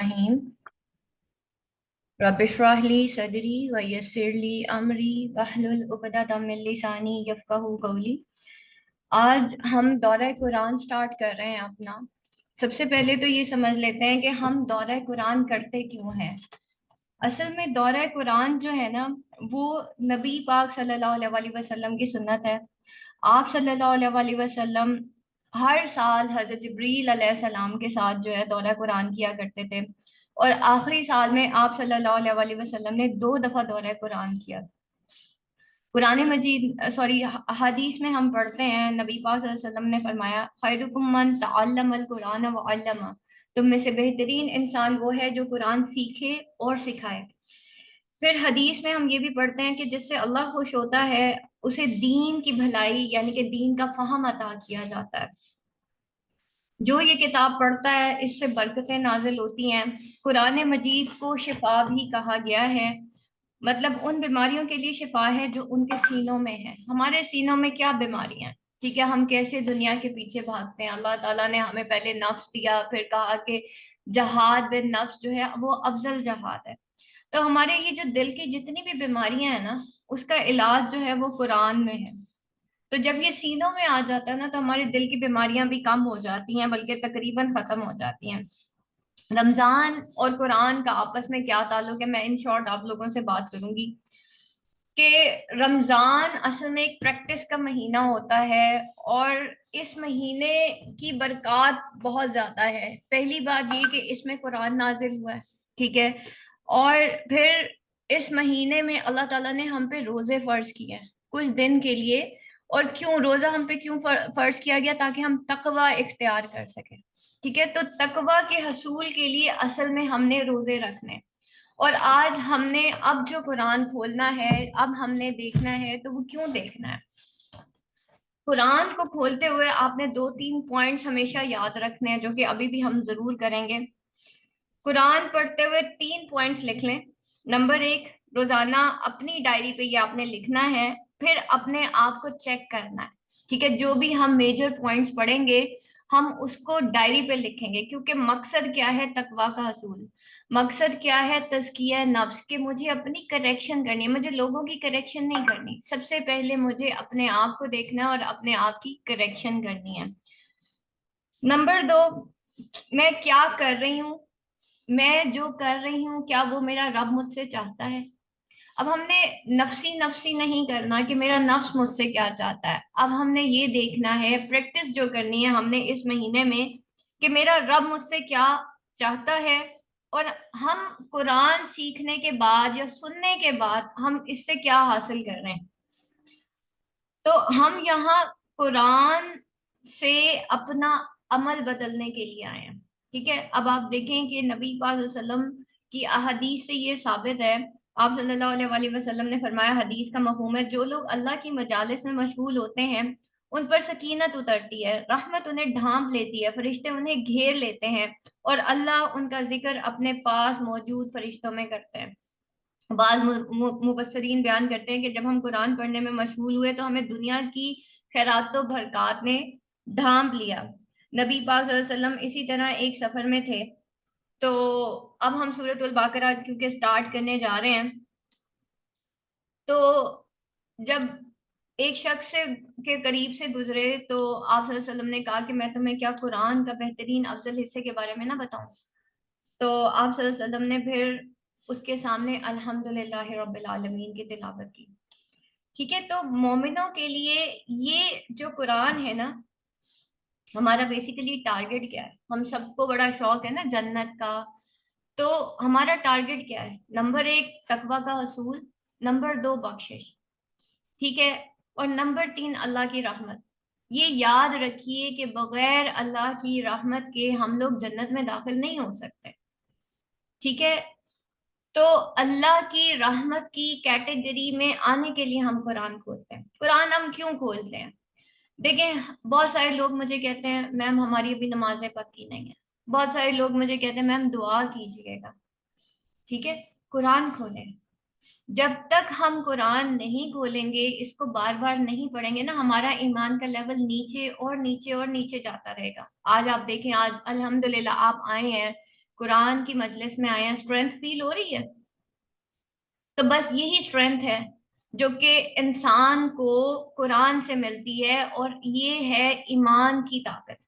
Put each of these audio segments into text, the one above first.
रहीम रबिशराह ली सदरी व यस्सिर ली अमरी वहलुल उक़दतम मिन लिसानी यफ़क़हू क़ौली। आज हम दौरा कुरान स्टार्ट कर रहे हैं अपना। सबसे पहले तो ये समझ लेते हैं कि हम दौरा कुरान करते क्यों हैं। असल में दौरा कुरान जो है ना, वो नबी पाक सल्लल्लाहु अलैहि वसल्लम की सुन्नत है। आप सल्लल्लाहु अलैहि वसल्लम हर साल हज़रत जिब्रील अलैहिस्सलाम के साथ जो है दौरा कुरान किया करते थे, और आखिरी साल में आप सल्लल्लाहु अलैहि वसल्लम ने 2 दफ़ा दौरा कुरान किया। कुरान मजीद सॉरी हदीस में हम पढ़ते हैं, नबी पाक सल्लल्लाहु अलैहि वसल्लम ने फरमाया, खैरुकुम मन तअल्लमल कुरान व अल्लमा, तुम में से बेहतरीन इंसान वो है जो कुरान सीखे और सिखाए। फिर हदीस में हम ये भी पढ़ते हैं कि जिससे अल्लाह खुश होता है उसे दीन की भलाई यानी कि दीन का फहम अता किया जाता है। जो ये किताब पढ़ता है इससे बरकतें नाजिल होती हैं। कुरान मजीद को शिफा भी कहा गया है, मतलब उन बीमारियों के लिए शिफा है जो उनके सीनों में है। हमारे सीनों में क्या बीमारियां हैं, ठीक है, हम कैसे दुनिया के पीछे भागते हैं। अल्लाह ताला ने हमें पहले नफ्स दिया, फिर कहा कि जहाद बिन नफ्स जो है वो अफजल जहाद है। तो हमारे ये जो दिल की जितनी भी बीमारियां हैं ना, उसका इलाज जो है वो कुरान में है। तो जब ये सीनों में आ जाता है ना, तो हमारे दिल की बीमारियां भी कम हो जाती हैं, बल्कि तकरीबन खत्म हो जाती हैं। रमजान और कुरान का आपस में क्या ताल्लुक है, मैं इन शॉर्ट आप लोगों से बात करूंगी कि रमजान असल में एक प्रैक्टिस का महीना होता है, और इस महीने की बरक़ात बहुत ज्यादा है। पहली बात ये कि इसमें कुरान नाजिल हुआ है, ठीक है, और फिर इस महीने में अल्लाह ताला ने हम पे रोजे फर्ज किए हैं कुछ दिन के लिए। और क्यों रोजा हम पे क्यों फर्ज किया गया, ताकि हम तकवा इख्तियार कर सकें, ठीक है। तो तकवा के हसूल के लिए असल में हमने रोजे रखने, और आज हमने अब जो कुरान खोलना है, अब हमने देखना है, तो वो क्यों देखना है। कुरान को खोलते हुए आपने 2-3 पॉइंट्स हमेशा याद रखने हैं, जो कि अभी भी हम जरूर करेंगे। कुरान पढ़ते हुए 3 पॉइंट्स लिख लें। नंबर 1, रोजाना अपनी डायरी पे ये आपने लिखना है, फिर अपने आप को चेक करना है, ठीक है। जो भी हम मेजर पॉइंट्स पढ़ेंगे हम उसको डायरी पे लिखेंगे, क्योंकि मकसद क्या है तकवा का हसूल, मकसद क्या है तज़किया नफ्स, के मुझे अपनी करेक्शन करनी है, मुझे लोगों की करेक्शन नहीं करनी। सबसे पहले मुझे अपने आप को देखना है और अपने आप की करेक्शन करनी है। नंबर 2, मैं क्या कर रही हूँ, मैं जो कर रही हूँ क्या वो मेरा रब मुझसे चाहता है। अब हमने नफसी नफसी नहीं करना कि मेरा नफ्स मुझसे क्या चाहता है। अब हमने ये देखना है, प्रैक्टिस जो करनी है हमने इस महीने में, कि मेरा रब मुझसे क्या चाहता है। और हम कुरान सीखने के बाद या सुनने के बाद हम इससे क्या हासिल कर रहे हैं। तो हम यहाँ कुरान से अपना अमल बदलने के लिए आए हैं, ठीक है। अब आप देखें कि नबी पाक सल्लल्लाहु अलैहि वसल्लम की अहदीस से ये साबित है। आप सल्लल्लाहु अलैहि वसल्लम ने फरमाया, हदीस का मफहूम है, जो लोग अल्लाह की मजालिस में मशगूल होते हैं उन पर सकीनत उतरती है, रहमत उन्हें ढांप लेती है, फरिश्ते उन्हें घेर लेते हैं, और अल्लाह उनका जिक्र अपने पास मौजूद फरिश्तों में करते हैं। बाद मुबस्सरीन बयान करते हैं कि जब हम कुरान पढ़ने में मशगूल हुए तो हमें दुनिया की खैरातों बरक़ात ने ढांप लिया। नबी पाक सल्लल्लाहु अलैहि वसल्लम इसी तरह एक सफर में थे। तो अब हम सूरतुल बकरा क्योंकि स्टार्ट करने जा रहे हैं, तो जब एक शख्स से के करीब से गुजरे तो आप सल्लल्लाहु अलैहि वसल्लम ने कहा कि मैं तुम्हें क्या कुरान का बेहतरीन अफजल हिस्से के बारे में ना बताऊं। तो आप सल्लल्लाहु अलैहि वसल्लम ने फिर उसके सामने अल्हम्दुलिल्लाह रब्बिल आलमीन की तिलावत की, ठीक है। तो मोमिनों के लिए ये जो कुरान है ना, हमारा बेसिकली टारगेट क्या है। हम सबको बड़ा शौक है ना जन्नत का, तो हमारा टारगेट क्या है। नंबर 1 तकवा का हसूल, नंबर 2 बख्शिश, ठीक है, और नंबर 3 अल्लाह की रहमत। ये याद रखिए कि बगैर अल्लाह की रहमत के हम लोग जन्नत में दाखिल नहीं हो सकते, ठीक है। तो अल्लाह की रहमत की कैटेगरी में आने के लिए हम कुरान खोलते हैं। कुरान हम क्यों खोलते हैं, देखें, बहुत सारे लोग मुझे कहते हैं मैम हमारी अभी नमाजें पक्की नहीं है। बहुत सारे लोग मुझे कहते हैं मैम दुआ कीजिएगा, ठीक है। कुरान खोलें। जब तक हम कुरान नहीं खोलेंगे, इसको बार बार नहीं पढ़ेंगे ना, हमारा ईमान का लेवल नीचे और नीचे और नीचे जाता रहेगा। आज आप देखें, आज अल्हम्दुलिल्लाह आप आए हैं, قرآن کی مجلس میں آئے ہیں, اسٹرینتھ فیل ہو رہی ہے؟ تو بس یہی اسٹرینتھ ہے جو کہ انسان کو قرآن سے ملتی ہے, اور یہ ہے ایمان کی طاقت.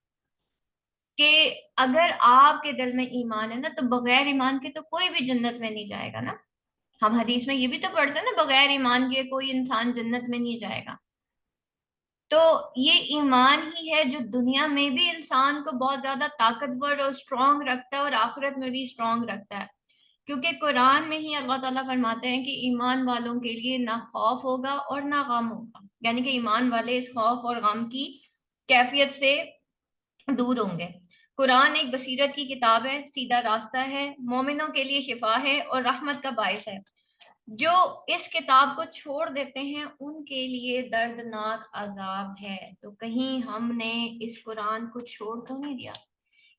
کہ اگر آپ کے دل میں ایمان ہے نا, تو بغیر ایمان کے تو کوئی بھی جنت میں نہیں جائے گا نا. ہم حدیث میں یہ بھی تو پڑھتے ہیں نا, بغیر ایمان کے کوئی انسان جنت میں نہیں جائے گا. تو یہ ایمان ہی ہے جو دنیا میں بھی انسان کو بہت زیادہ طاقتور اور اسٹرانگ رکھتا ہے, اور آخرت میں بھی اسٹرانگ رکھتا ہے. کیونکہ قرآن میں ہی اللہ تعالیٰ فرماتے ہیں کہ ایمان والوں کے لیے نہ خوف ہوگا اور نہ غم ہوگا, یعنی کہ ایمان والے اس خوف اور غم کی کیفیت سے دور ہوں گے. قرآن ایک بصیرت کی کتاب ہے, سیدھا راستہ ہے, مومنوں کے لیے شفا ہے اور رحمت کا باعث ہے. جو اس کتاب کو چھوڑ دیتے ہیں ان کے لیے دردناک عذاب ہے. تو کہیں ہم نے اس قرآن کو چھوڑ تو نہیں دیا؟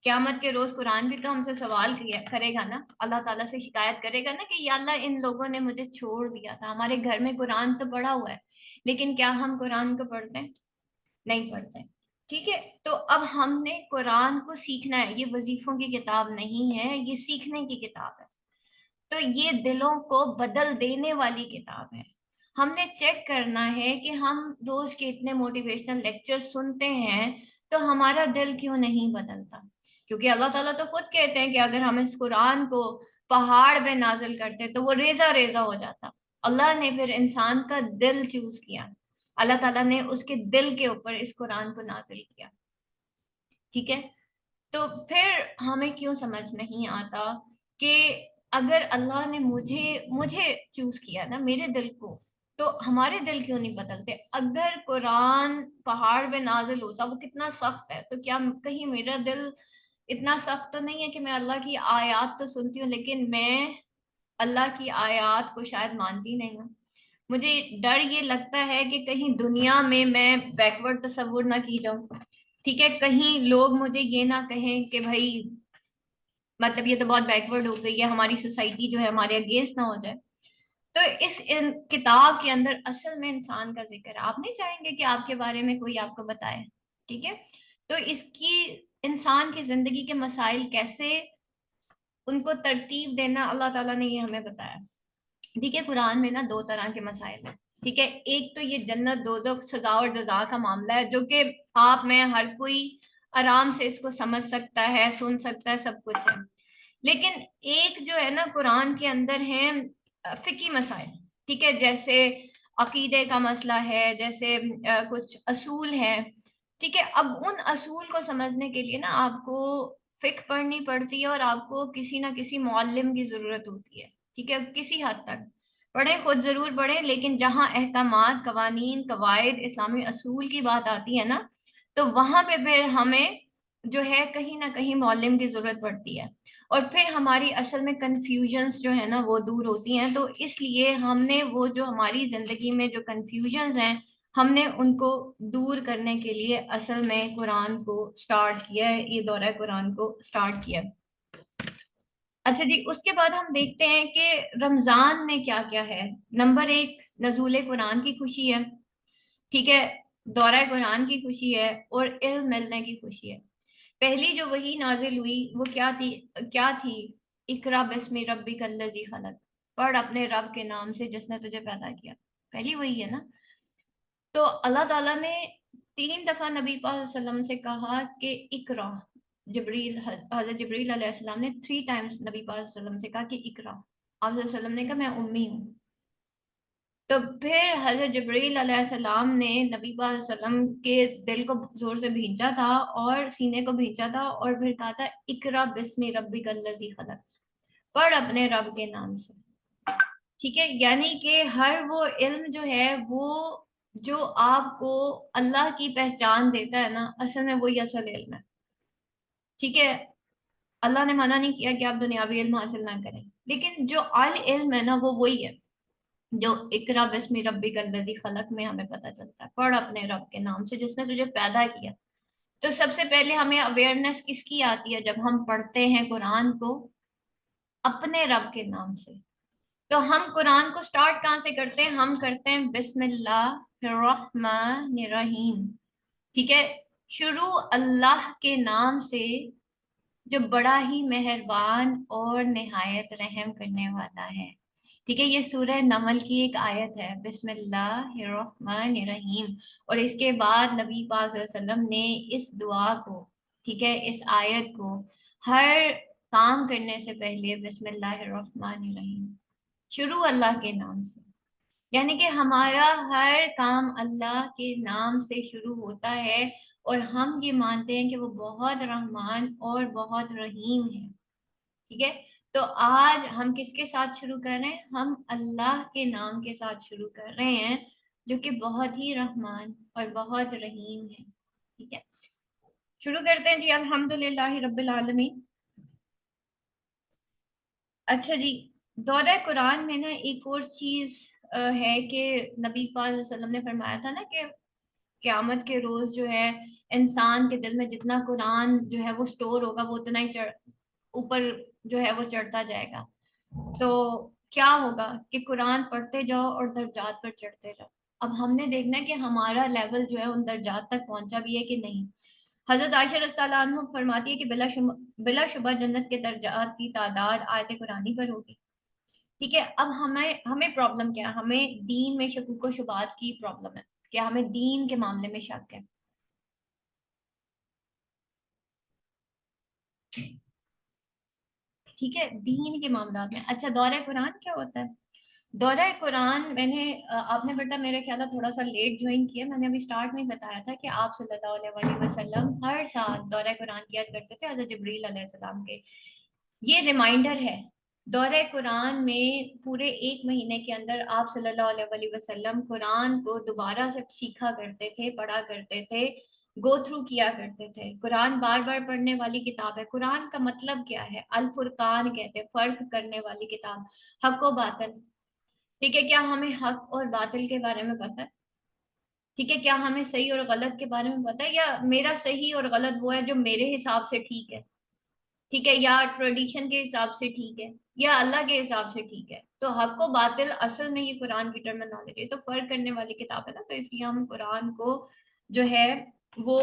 قیامت کے روز قرآن بھی تو ہم سے سوال کرے گا نا, اللہ تعالیٰ سے شکایت کرے گا نا کہ یا اللہ ان لوگوں نے مجھے چھوڑ دیا تھا. ہمارے گھر میں قرآن تو پڑھا ہوا ہے, لیکن کیا ہم قرآن کو پڑھتے ہیں؟ نہیں پڑھتے. ٹھیک ہے, تو اب ہم نے قرآن کو سیکھنا ہے. یہ وظیفوں کی کتاب نہیں ہے, یہ سیکھنے کی کتاب ہے. تو یہ دلوں کو بدل دینے والی کتاب ہے. ہم نے چیک کرنا ہے کہ ہم روز کے اتنے موٹیویشنل لیکچر سنتے ہیں تو ہمارا دل کیوں نہیں بدلتا. کیونکہ اللہ تعالیٰ تو خود کہتے ہیں کہ اگر ہم اس قرآن کو پہاڑ پہ نازل کرتے تو وہ ریزہ ریزہ ہو جاتا. اللہ نے پھر انسان کا دل چوز کیا, اللہ تعالیٰ نے اس کے دل کے اوپر اس قرآن کو نازل کیا. ٹھیک ہے, تو پھر ہمیں کیوں سمجھ نہیں آتا کہ اگر اللہ نے مجھے چوز کیا نا, میرے دل کو, تو ہمارے دل کیوں نہیں بدلتے؟ اگر قرآن پہاڑ پہ نازل ہوتا, وہ کتنا سخت ہے, تو کیا کہیں میرا دل اتنا سخت تو نہیں ہے کہ میں اللہ کی آیات تو سنتی ہوں لیکن میں اللہ کی آیات کو شاید مانتی نہیں ہوں؟ مجھے ڈر یہ لگتا ہے کہ کہیں دنیا میں بیکورڈ تصور نہ کی جاؤں. ٹھیک ہے, کہیں لوگ مجھے یہ نہ کہیں کہ بھائی مطلب یہ تو بہت بیکورڈ ہو گئی ہے, ہماری سوسائٹی جو ہے ہمارے اگینسٹ نہ ہو جائے. تو اس کتاب کے اندر اصل میں انسان کا ذکر ہے. آپ نہیں چاہیں گے کہ آپ کے بارے میں کوئی آپ کو بتائے. ٹھیک ہے, تو اس کی انسان کی زندگی کے مسائل کیسے ان کو ترتیب دینا, اللہ تعالیٰ نے یہ ہمیں بتایا. ٹھیک ہے, قرآن میں نا دو طرح کے مسائل ہیں. ٹھیک ہے, ایک تو یہ جنت دوزخ سزا اور جزا کا معاملہ ہے, جو کہ آپ میں ہر کوئی آرام سے اس کو سمجھ سکتا ہے, سن سکتا ہے, سب کچھ ہے. لیکن ایک جو ہے نا قرآن کے اندر ہے فقہی مسائل. ٹھیک ہے, جیسے عقیدے کا مسئلہ ہے, جیسے کچھ اصول ہے. ٹھیک ہے, اب ان اصول کو سمجھنے کے لیے نا آپ کو فقہ پڑھنی پڑتی ہے, اور آپ کو کسی نہ کسی معلم کی ضرورت ہوتی ہے. ٹھیک ہے, کسی حد تک پڑھیں, خود ضرور پڑھیں, لیکن جہاں احکامات, قوانین, قواعد, اسلامی اصول کی بات آتی ہے نا, تو وہاں پہ پھر ہمیں جو ہے کہیں نہ کہیں معلم کی ضرورت پڑتی ہے. اور پھر ہماری اصل میں کنفیوژنس جو ہے نا وہ دور ہوتی ہیں. تو اس لیے ہم نے وہ جو ہماری زندگی میں جو کنفیوژنس ہیں, ہم نے ان کو دور کرنے کے لیے اصل میں قرآن کو سٹارٹ کیا ہے, یہ دورہ قرآن کو سٹارٹ کیا. اچھا جی, اس کے بعد ہم دیکھتے ہیں کہ رمضان میں کیا کیا ہے. نمبر 1, نزول قرآن کی خوشی ہے. ٹھیک ہے, دورہ قرآن کی خوشی ہے, اور علم ملنے کی خوشی ہے. پہلی جو وحی نازل ہوئی وہ کیا تھی؟ اقرا بسم ربک الذی خلق, پڑھ اپنے رب کے نام سے جس نے تجھے پیدا کیا. پہلی وہی ہے نا. تو اللہ تعالیٰ نے 3 دفعہ نبی پاک صلی اللہ علیہ وسلم سے کہا کہ اقرا. حضرت جبریل علیہ السلام نے 3 ٹائمز نبی پاک صلی اللہ علیہ وسلم سے کہا کہ اقرا. آپ صلی اللہ علیہ وسلم نے کہا میں امی ہوں. تو پھر حضرت جبریل علیہ السلام نے نبی پاک علیہ وسلم کے دل کو زور سے بھینچا تھا اور سینے کو بھینچا تھا, اور پھر کہا تھا اقرا بسم ربک الذی خلق, پڑھ اپنے رب کے نام سے. ٹھیک ہے, یعنی کہ ہر وہ علم جو ہے وہ جو آپ کو اللہ کی پہچان دیتا ہے نا, اصل میں وہی اصل علم ہے. ٹھیک ہے, اللہ نے منع نہیں کیا کہ آپ دنیاوی علم حاصل نہ کریں, لیکن جو اعلی علم ہے نا وہ وہی ہے جو اقرا بسم ربک الذی خلق میں ہمیں پتہ چلتا ہے. پڑھ اپنے رب کے نام سے جس نے تجھے پیدا کیا. تو سب سے پہلے ہمیں اویئرنیس کس کی آتی ہے؟ جب ہم پڑھتے ہیں قرآن کو اپنے رب کے نام سے. تو ہم قرآن کو سٹارٹ کہاں سے کرتے ہیں؟ ہم کرتے ہیں بسم اللہ الرحمن الرحیم. ٹھیک ہے, شروع اللہ کے نام سے جو بڑا ہی مہربان اور نہایت رحم کرنے والا ہے. ٹھیک ہے، یہ سورہ نمل کی ایک آیت ہے، بسم اللہ الرحمن الرحیم. اور اس کے بعد نبی پاک صلی اللہ علیہ وسلم نے اس دعا کو، ٹھیک ہے، اس آیت کو ہر کام کرنے سے پہلے بسم اللہ الرحمن الرحیم، شروع اللہ کے نام سے. یعنی کہ ہمارا ہر کام اللہ کے نام سے شروع ہوتا ہے، اور ہم یہ مانتے ہیں کہ وہ بہت رحمان اور بہت رحیم ہے. ٹھیک ہے، تو آج ہم کس کے ساتھ شروع کر رہے ہیں؟ ہم اللہ کے نام کے ساتھ شروع کر رہے ہیں، جو کہ بہت ہی رحمان اور بہت رحیم ہے. ٹھیک ہے، شروع کرتے ہیں جی. الحمدللہ رب العالمین. اچھا جی، دورہ قرآن میں نا ایک اور چیز ہے کہ نبی پاک صلی اللہ علیہ وسلم نے فرمایا تھا نا کہ قیامت کے روز جو ہے انسان کے دل میں جتنا قرآن جو ہے وہ سٹور ہوگا، وہ اتنا ہی اوپر جو ہے وہ چڑھتا جائے گا. تو کیا ہوگا کہ قرآن پڑھتے جاؤ اور درجات پر چڑھتے جاؤ. اب ہم نے دیکھنا ہے کہ ہمارا لیول جو ہے ان درجات تک پہنچا بھی ہے کہ نہیں. حضرت عائشہ رضی اللہ عنہ فرماتی ہے کہ بلا شبہ جنت کے درجات کی تعداد آیت قرآنی پر ہوگی. ٹھیک ہے، اب ہمیں پرابلم کیا ہے؟ ہمیں دین میں شکوک و شبہات کی پرابلم ہے کہ ہمیں دین کے معاملے میں شک ہے. ٹھیک ہے، دین کے معاملات میں. اچھا، دورہ قرآن کیا ہوتا ہے؟ دورہ قرآن میں نے آپ نے بیٹا میرے خیال ہے تھوڑا سا لیٹ جوائن کیا. میں نے ابھی سٹارٹ میں بتایا تھا کہ آپ صلی اللہ علیہ وسلم ہر سال دورہ قرآن کیا کرتے تھے حضرت جبریل علیہ السلام کے. یہ ریمائنڈر ہے. دورہ قرآن میں پورے ایک مہینے کے اندر آپ صلی اللہ علیہ وسلم قرآن کو دوبارہ سے سیکھا کرتے تھے، پڑھا کرتے تھے، گو تھرو کیا کرتے تھے. قرآن بار بار پڑھنے والی کتاب ہے. قرآن کا مطلب کیا ہے؟ الفرقان کہتے ہیں، فرق کرنے والی کتاب، حق و باطل. ٹھیک ہے، کیا ہمیں حق اور باطل کے بارے میں پتہ ہے؟ ٹھیک ہے، کیا ہمیں صحیح اور غلط کے بارے میں پتہ ہے؟ یا میرا صحیح اور غلط وہ ہے جو میرے حساب سے ٹھیک ہے؟ ٹھیک ہے، یا ٹریڈیشن کے حساب سے ٹھیک ہے، یا اللہ کے حساب سے ٹھیک ہے؟ تو حق و باطل اصل میں یہ قرآن کی ٹرمینالوجی ہے. تو فرق کرنے والی کتاب ہے نا، تو اس لیے ہم قرآن کو جو ہے وہ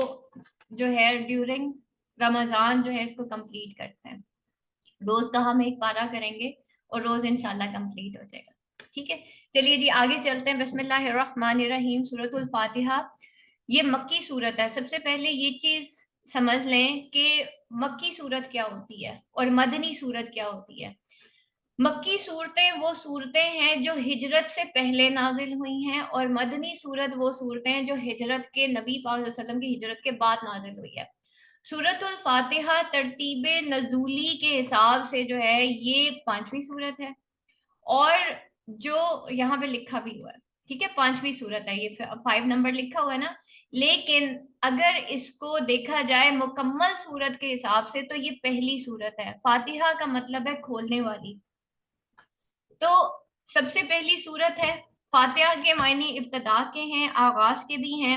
جو ہے ڈیورنگ رمضان جو ہے اس کو کمپلیٹ کرتے ہیں. روز کا ہم ایک پارہ کریں گے اور روز انشاءاللہ کمپلیٹ ہو جائے گا. ٹھیک ہے، چلیے جی آگے چلتے ہیں. بسم اللہ الرحمن الرحیم. سورۃ الفاتحہ یہ مکی صورت ہے. سب سے پہلے یہ چیز سمجھ لیں کہ مکی صورت کیا ہوتی ہے اور مدنی صورت کیا ہوتی ہے. مکی صورتیں وہ صورتیں ہیں جو ہجرت سے پہلے نازل ہوئی ہیں، اور مدنی صورت وہ صورتیں ہیں جو ہجرت کے نبی پاک صلی اللہ علیہ وسلم کی ہجرت کے بعد نازل ہوئی ہے. سورۃ الفاتحہ ترتیب نزولی کے حساب سے جو ہے یہ 5ویں صورت ہے، اور جو یہاں پہ لکھا بھی ہوا ہے، ٹھیک ہے، 5ویں صورت ہے. یہ 5 نمبر لکھا ہوا ہے نا. لیکن اگر اس کو دیکھا جائے مکمل صورت کے حساب سے تو یہ پہلی صورت ہے. فاتحہ کا مطلب ہے کھولنے والی. تو سب سے پہلی صورت ہے. فاتحہ کے معنی ابتدا کے ہیں، آغاز کے بھی ہیں.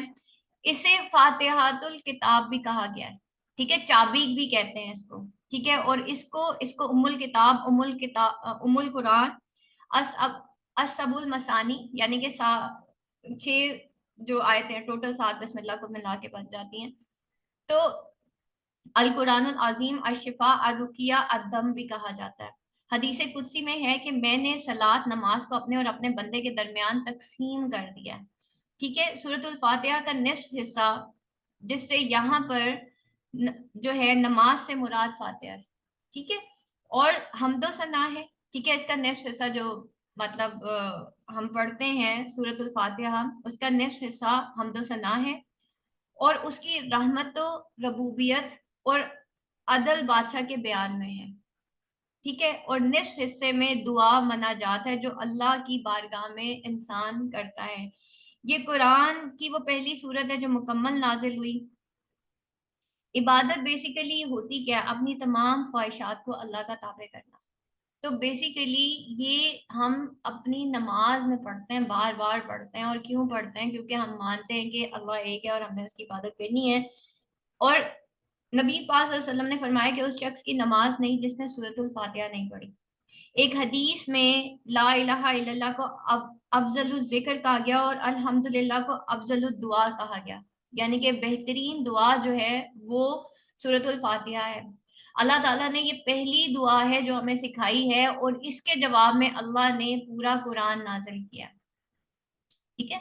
اسے فاتحۃ الکتاب بھی کہا گیا ہے. ٹھیک ہے، چابی بھی کہتے ہیں اس کو. ٹھیک ہے، اور اس کو ام الکتاب، ام القرآن، السبع المثانی، یعنی کہ 6 جو آیتیں ٹوٹل 7 بسم اللہ کو ملا کے بن جاتی ہیں. تو القرآن العظیم، الشفا، الرقیہ، الدم بھی کہا جاتا ہے. حدیث قدسی میں ہے کہ میں نے صلاۃ نماز کو اپنے اور اپنے بندے کے درمیان تقسیم کر دیا. ٹھیک ہے، سورۃ الفاتحہ کا نصف حصہ، جس سے یہاں پر جو ہے نماز سے مراد فاتحہ ہے. ٹھیک ہے، اور حمد و ثنا ہے. ٹھیک ہے، اس کا نصف حصہ جو مطلب ہم پڑھتے ہیں سورۃ الفاتحہ، اس کا نصف حصہ حمد و ثنا ہے، اور اس کی رحمت و ربوبیت اور عدل بادشاہ کے بیان میں ہے. ٹھیک ہے، اور نصف حصے میں دعا مناجات ہے جو اللہ کی بارگاہ میں انسان کرتا ہے. یہ قرآن کی وہ پہلی صورت ہے جو مکمل نازل ہوئی. عبادت بیسیکلی ہوتی کیا ہے؟ اپنی تمام خواہشات کو اللہ کا تابع کرنا. تو بیسیکلی یہ ہم اپنی نماز میں پڑھتے ہیں، بار بار پڑھتے ہیں. اور کیوں پڑھتے ہیں؟ کیونکہ ہم مانتے ہیں کہ اللہ ایک ہے اور ہمیں اس کی عبادت کرنی ہے. اور نبی پاک صلی اللہ علیہ وسلم نے فرمایا کہ اس شخص کی نماز نہیں جس نے سورۃ الفاتحہ نہیں پڑھی. ایک حدیث میں لا الہ الا اللہ کو افضل الذکر کہا گیا اور الحمدللہ کو افضل الدعا کہا گیا. یعنی کہ بہترین دعا جو ہے وہ سورۃ الفاتحہ ہے. اللہ تعالیٰ نے یہ پہلی دعا ہے جو ہمیں سکھائی ہے، اور اس کے جواب میں اللہ نے پورا قرآن نازل کیا. ٹھیک ہے،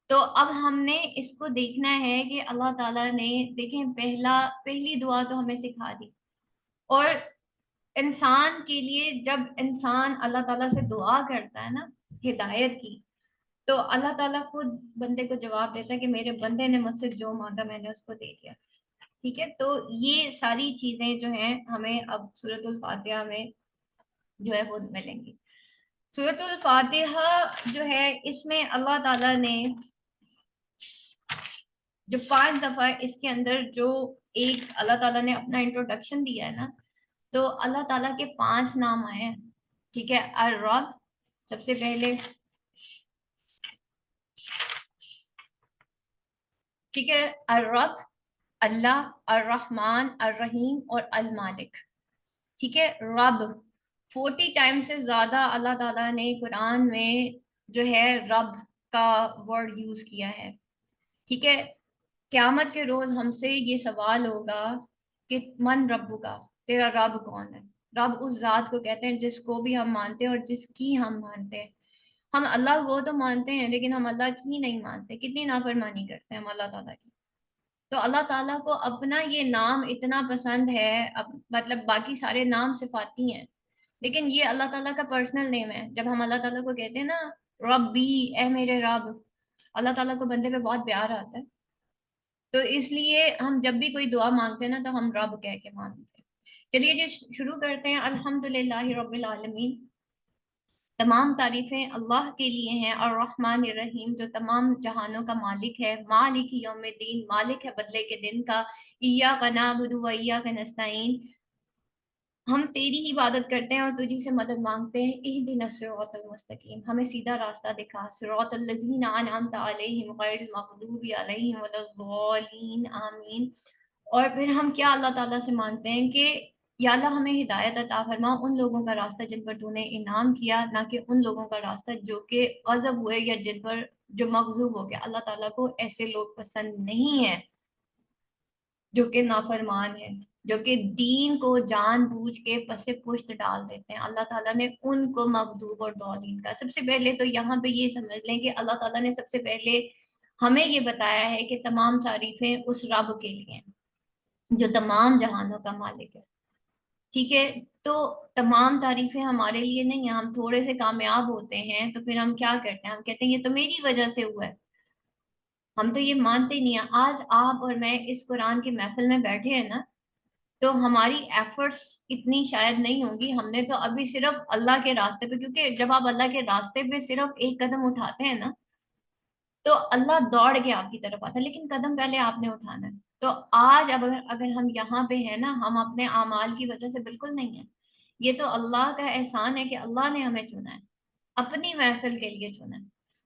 تو اب ہم نے اس کو دیکھنا ہے کہ اللہ تعالیٰ نے، دیکھیں، پہلی دعا تو ہمیں سکھا دی. اور انسان کے لیے جب انسان اللہ تعالیٰ سے دعا کرتا ہے نا ہدایت کی، تو اللہ تعالیٰ خود بندے کو جواب دیتا ہے کہ میرے بندے نے مجھ سے جو مانگا میں نے اس کو دے دیا. ٹھیک ہے، تو یہ ساری چیزیں جو ہیں ہمیں اب سورۃ الفاتحہ میں جو ہے وہ ملیں گی. سورۃ الفاتحہ جو ہے اس میں اللہ تعالیٰ نے جو 5 دفعہ اس کے اندر جو ایک اللہ تعالیٰ نے اپنا انٹروڈکشن دیا ہے نا، تو اللہ تعالیٰ کے 5 نام آئے ہیں. ٹھیک ہے، الرب سب سے پہلے، ٹھیک ہے، الرب اللہ، الرحمن، الرحیم اور المالک. ٹھیک ہے، رب 40 ٹائم سے زیادہ اللہ تعالیٰ نے قرآن میں جو ہے رب کا ورڈ یوز کیا ہے. ٹھیک ہے، قیامت کے روز ہم سے یہ سوال ہوگا کہ من ربو کا، تیرا رب کون ہے. رب اس ذات کو کہتے ہیں جس کو بھی ہم مانتے ہیں اور جس کی ہم مانتے ہیں. ہم اللہ کو تو مانتے ہیں لیکن ہم اللہ کی نہیں مانتے. کتنی نافرمانی کرتے ہیں ہم اللہ تعالیٰ کی. تو اللہ تعالیٰ کو اپنا یہ نام اتنا پسند ہے، مطلب باقی سارے نام صفاتی ہیں لیکن یہ اللہ تعالیٰ کا پرسنل نیم ہے. جب ہم اللہ تعالیٰ کو کہتے ہیں نا ربی، اے میرے رب، اللہ تعالیٰ کو بندے پہ بہت پیار آتا ہے. تو اس لیے ہم جب بھی کوئی دعا مانگتے ہیں نا تو ہم رب کہہ کے مانگتے ہیں. چلیے جی شروع کرتے ہیں. الحمدللہ رب العالمین، تمام تعریفیں اللہ کے لیے ہیں. الرحمن الرحیم، جو تمام جہانوں کا مالک ہے. مالک یوم الدین، مالک ہے بدلے کے دن کا. ایاک نعبد و ایاک نستعین، ہم تیری ہی عبادت کرتے ہیں اور تجھی سے مدد مانگتے ہیں. اہدنا الصراط المستقیم، ہمیں سیدھا راستہ دکھا. صراط الذین انعمت علیہم غیر المغضوب علیہم ولا الضالین، آمین. اور پھر ہم کیا اللہ تعالیٰ سے مانگتے ہیں کہ یا اللہ ہمیں ہدایت عطا فرما ان لوگوں کا راستہ جن پر تو نے انعام کیا، نہ کہ ان لوگوں کا راستہ جو کہ غضب ہوئے یا جن پر جو مغضوب ہو گیا. اللہ تعالیٰ کو ایسے لوگ پسند نہیں ہیں جو کہ نافرمان ہیں، جو کہ دین کو جان بوجھ کے پس پشت ڈال دیتے ہیں. اللہ تعالیٰ نے ان کو مغضوب اور ضالین کا. سب سے پہلے تو یہاں پہ یہ سمجھ لیں کہ اللہ تعالیٰ نے سب سے پہلے ہمیں یہ بتایا ہے کہ تمام تعریفیں اس رب کے لیے ہیں جو تمام جہانوں کا مالک ہے. ٹھیک ہے، تو تمام تعریفیں ہمارے لیے نہیں ہیں. ہم تھوڑے سے کامیاب ہوتے ہیں تو پھر ہم کیا کرتے ہیں، ہم کہتے ہیں یہ تو میری وجہ سے ہوا ہے. ہم تو یہ مانتے ہی نہیں ہیں. آج آپ اور میں اس قرآن کی محفل میں بیٹھے ہیں نا، تو ہماری ایفرٹس اتنی شاید نہیں ہوگی. ہم نے تو ابھی صرف اللہ کے راستے پہ، کیونکہ جب آپ اللہ کے راستے پہ صرف ایک قدم اٹھاتے ہیں نا تو اللہ دوڑ کے آپ کی طرف آتا ہے، لیکن قدم پہلے آپ نے اٹھانا ہے. تو آج اب اگر ہم یہاں پہ ہیں نا، ہم اپنے اعمال کی وجہ سے بالکل نہیں ہیں. یہ تو اللہ کا احسان ہے کہ اللہ نے ہمیں چنا ہے، اپنی محفل کے لیے چنا ہے.